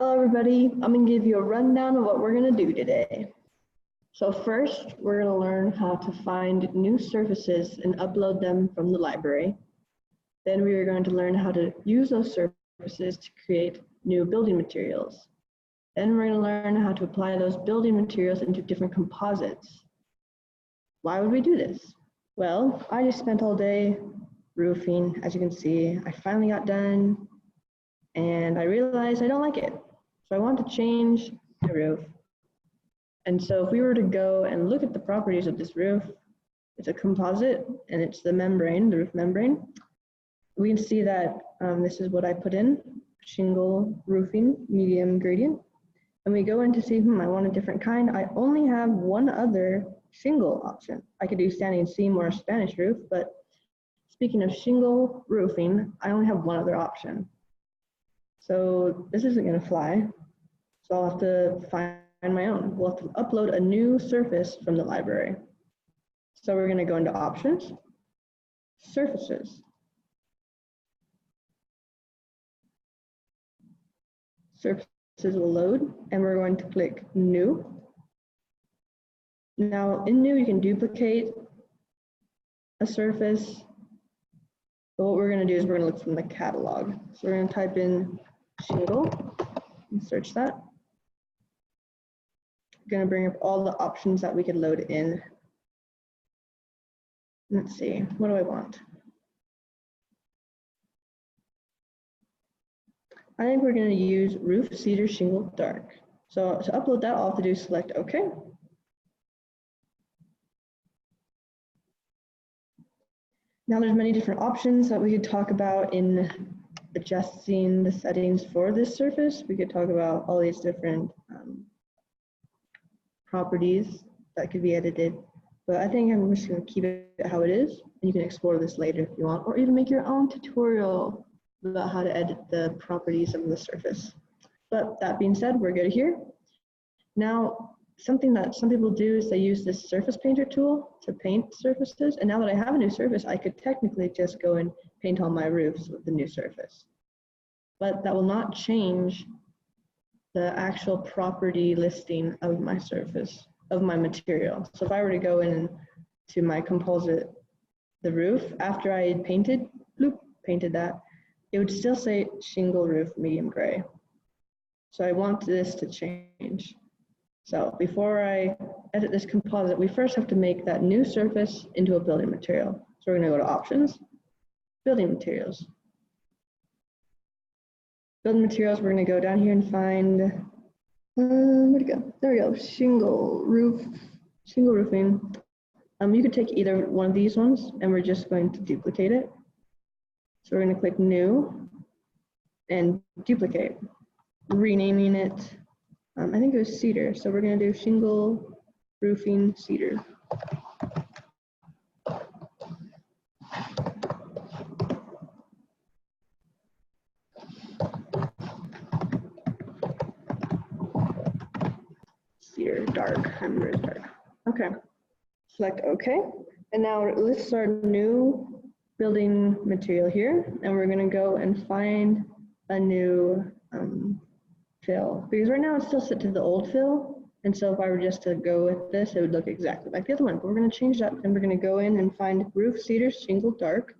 Hello everybody, I'm going to give you a rundown of what we're going to do today. So first, we're going to learn how to find new surfaces and upload them from the library. Then we are going to learn how to use those surfaces to create new building materials. Then we're going to learn how to apply those building materials into different composites. Why would we do this? Well, I just spent all day roofing, as you can see. I finally got done and I realized I don't like it. So I want to change the roof. And so if we were to go and look at the properties of this roof, it's a composite and it's the membrane, the roof membrane. We can see that this is what I put in, shingle roofing, medium gradient. And we go in to see, I want a different kind. I only have one other shingle option. I could do standing seam or a Spanish roof, but speaking of shingle roofing, I only have one other option. So this isn't going to fly. So I'll have to find my own. We'll have to upload a new surface from the library. So we're going to go into Options, Surfaces. Surfaces will load, and we're going to click New. Now in New, you can duplicate a surface. But what we're going to do is we're going to look from the catalog. So we're going to type in shingle and search that. Going to bring up all the options that we could load in. Let's see, what do I want? I think we're going to use roof cedar shingle dark. So to upload that, all I have to do is select OK. Now there's many different options that we could talk about in adjusting the settings for this surface. We could talk about all these different properties that could be edited, but I think I'm just going to keep it how it is, and you can explore this later if you want, or even make your own tutorial about how to edit the properties of the surface. But that being said, we're good here. Now, something that some people do is they use this surface painter tool to paint surfaces, and now that I have a new surface, I could technically just go and paint all my roofs with the new surface. But that will not change the actual property listing of my surface, of my material. So if I were to go in to my composite, the roof, after I had painted that, it would still say shingle roof medium gray. So I want this to change. So before I edit this composite, we first have to make that new surface into a building material. So we're going to go to Options, Building Materials. Building materials, we're going to go down here and find, where'd it go? There we go, shingle roofing. You could take either one of these ones, and we're just going to duplicate it. So we're going to click New and Duplicate, renaming it. I think it was cedar, so we're going to do shingle roofing cedar. Cedar dark, I remember it's dark. Okay, select OK. And now let's start a new building material here, and we're going to go and find a new fill, because right now it's still set to the old fill, and so if I were just to go with this, it would look exactly like the other one, but we're going to change that, and we're going to go in and find roof cedar shingle dark.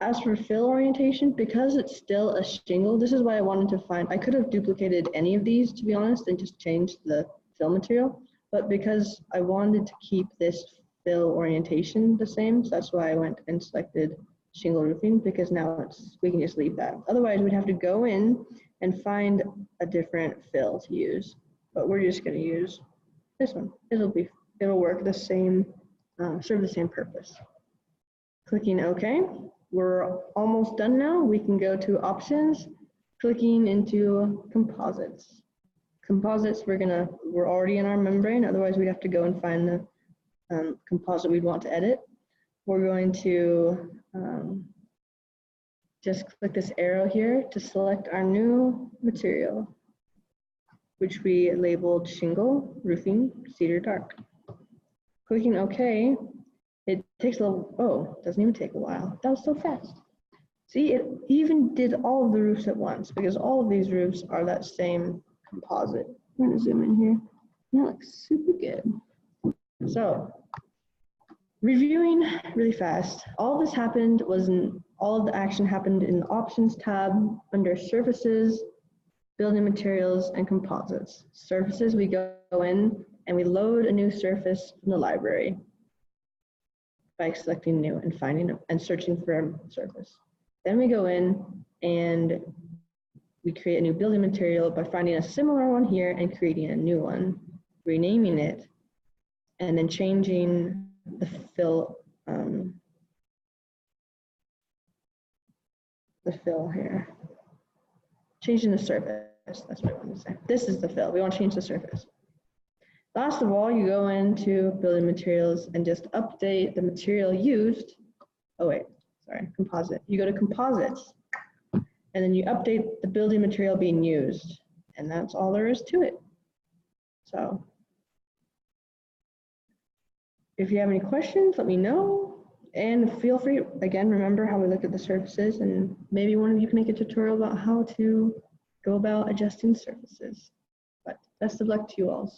As for fill orientation, because it's still a shingle, this is what I wanted to find. I could have duplicated any of these, to be honest, and just changed the fill material, but because I wanted to keep this fill orientation the same, so that's why I went and selected shingle roofing, because now we can just leave that. Otherwise, we'd have to go in and find a different fill to use, but we're just going to use this one. It'll work the same, serve the same purpose. Clicking OK. We're almost done now. We can go to Options, clicking into Composites. Composites, we're already in our membrane. Otherwise, we'd have to go and find the composite we'd want to edit. We're going to just click this arrow here to select our new material, which we labeled shingle roofing cedar dark. Clicking OK, it takes a little, oh, it doesn't even take a while. That was so fast. See, it even did all of the roofs at once, because all of these roofs are that same Composite. I'm gonna zoom in here. That looks super good. So, reviewing really fast. All this happened all of the action happened in the Options tab under Surfaces, Building Materials, and Composites. Surfaces, we go in and we load a new surface from the library by selecting New and finding and searching for a surface. Then we go in and we create a new building material by finding a similar one here and creating a new one, renaming it, and then changing the fill here. Changing the surface, that's what I want to say. This is the fill, we want to change the surface. Last of all, you go into building materials and just update the material used. Oh wait, sorry, composite. You go to composites and then you update the building material being used. And that's all there is to it. So if you have any questions, let me know. And feel free, again, remember how we look at the surfaces, and maybe one of you can make a tutorial about how to go about adjusting surfaces. But best of luck to you all.